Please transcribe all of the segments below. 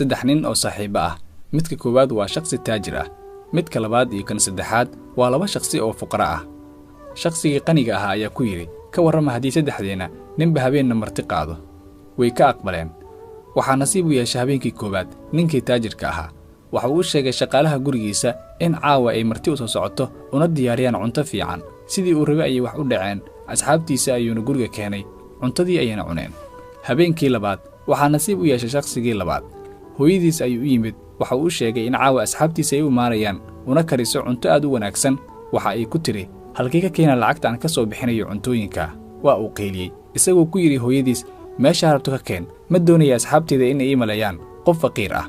saddex nin oo saaxiibo ah. midka koowaad waa shakhsi taajir ah, midka labaad iyo kan saddexaad waa laba shakhsi oo fuqara ah. shakhsigii qaniga ahaa ayaa ku yidhi, ka warrama haddii saddexdeena ninba habeenna marti qaado. way ka aqbaleen. waxaa nasiib u yeeshay habeenkii koowaad ninkii taajirka ahaa. waxa uu u sheegay shaqaalaha gurigiisa in caawa ay marti u soo socoto una diyaariyaan cunto fiican. sidii uu rabay ayay wax u dhaceen. asxaabtiisa ayuuna guriga keenay, cuntadii ayayna cuneen. habeenkii labaad waxaa nasiib u yeeshay shakhsigii labaad. hooyadiis ayuu u yimid. waxa uu u sheegay in caawa asxaabtiisa ay u imaanayaan una kariso cunto aad u wanaagsan. waxa ay ku tiri, halkii ka keena lacagta aan ka soo bixinayo cuntooyinka. waa uu qayliyey isagoo ku yidhi hooyadiis, meesha rabto ka keen, ma doonaya asxaabteeda inay ii maleeyaan qof faqiir ah.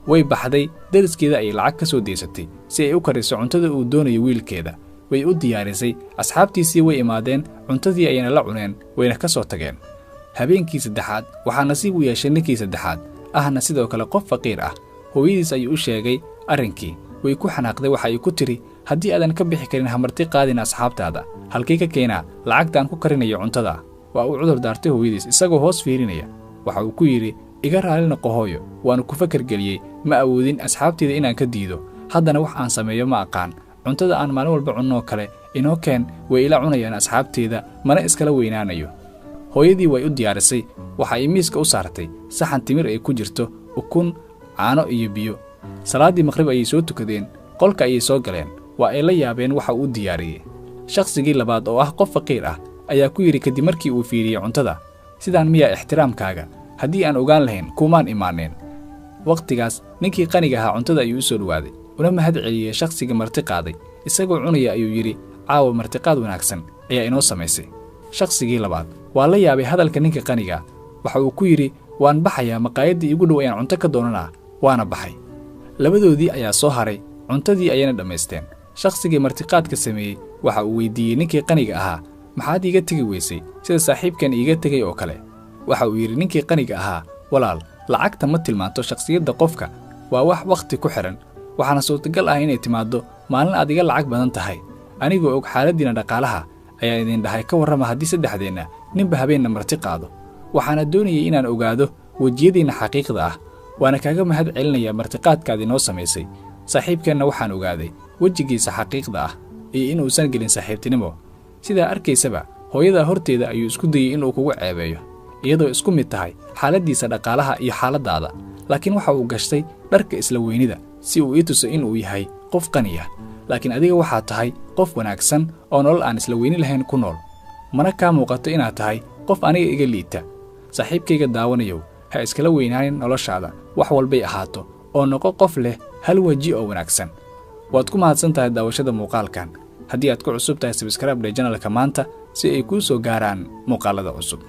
way baxday. dariskeeda ayay lacag ka soo deysatay si ay u kariso cuntada uu doonayo wiilkeeda. way u diyaarisay. asxaabtiisii way imaadeen, cuntadii ayayna la cuneen, wayna ka soo tageen. habeenkii saddexaad waxaa nasiib u yeeshay ninkii saddexaad ahna sidoo kale qof faqiir ah. hooyadiis ayuu u sheegay arrinkii. way ku xanaaqday. waxa ay ku tiri, haddii aadan ka bixi karin hamarti qaadin asxaabtaada, halkii ka keenaa lacagtaan ku karinayo cuntada. waa uu cudur daartay hooyadiis isagoo hoos fiirinaya. waxa uu ku yidhi, iga raali noqo hooyo, waanu ku fakar geliyey, ma awoodin asxaabtayda inaan ka diido. haddana wax aan sameeyo ma aqaan. cuntada aan maalin walba cunnoo kale inoo keen, way ila cunayaan asxaabteeda, mana iskala weynaanayo. hooyadii way u diyaarisay. waxa ay miiska u saartay saxan timir ay ku jirto ukun, caano iyo biyo. salaaddii maqrib ayay soo tukadeen. qolka ayay soo galeen. waa ay la yaabeen waxa uu diyaariyey. shakhsigii labaad oo ah qof faqiir ah ayaa ku yidhi kadib markii uu fiiriyey cuntada, sidaan miyaa ixtiraamkaaga? haddii aan ogaan lahayn kuumaan imaaneen. wakhtigaas ninkii qaniga ahaa cuntada ayuu u soo dhowaaday, una mahad celiyey shakhsiga marti qaaday. isagoo cunaya ayuu yidhi, caawa martiqaad wanaagsan ayaa inoo samaysay. shakhsigii labaad waa la yaabay hadalka ninka qaniga. waxa uu ku yidhi, waan baxayaa, maqaayaddii igu dhow ayaan cunto ka doonanaa. waana baxay. labadoodii ayaa soo haray, cuntadii ayayna dhammaysteen. shakhsigii martiqaadka sameeyey waxa uu weydiiyey ninkii qaniga ahaa, maxaad iiga tegi weysay sida saaxiibkan iiga tegay oo kale? waxa uu yidhi ninkii qaniga ahaa, walaal, lacagta ma tilmaanto shakhsiyadda qofka, waa wax wakhti ku xidhan. waxaana suurtagal ah inay timaaddo maalin aad iga lacag badan tahay. anigoo og xaaladdiina dhaqaalaha ayaa idin dhahay, ka warrama haddii saddexdeenna ninba habeenna marti qaado. waxaana doonayay inaan ogaado wejiyadiinna xaqiiqda ah. waana kaaga mahad celinayaa martiqaadkaad inoo samaysay. saaxiibkeenna waxaan ogaaday wejigiisa xaqiiqda ah iyo inuusan gelin saaxiibtinimo. sidaa arkaysaba hooyadaa horteeda ayuu isku dayey inuu kugu ceebeeyo, iyadoo isku mid tahay xaaladdiisa dhaqaalaha iyo xaaladdaada. laakiin waxa uu gashtay dharka isla weynida si uu ii tuso inuu yahay qof qani ah. laakiin adiga waxaad tahay qof wanaagsan oo nolol aan isla weyni lahayn ku nool. mana kaa muuqato inaad tahay qof aniga iga liita. saaxiibkayga daawanayow, ha iskala weynaanin noloshaada wax walbay ahaato, oo noqo qof leh hal weji oo wanaagsan. waad ku mahadsan tahay daawashada muuqaalkan. haddii aad ku cusub tahay, sabskraib dheh janalka maanta si ay kuu soo gaaraan muuqaalada cusub.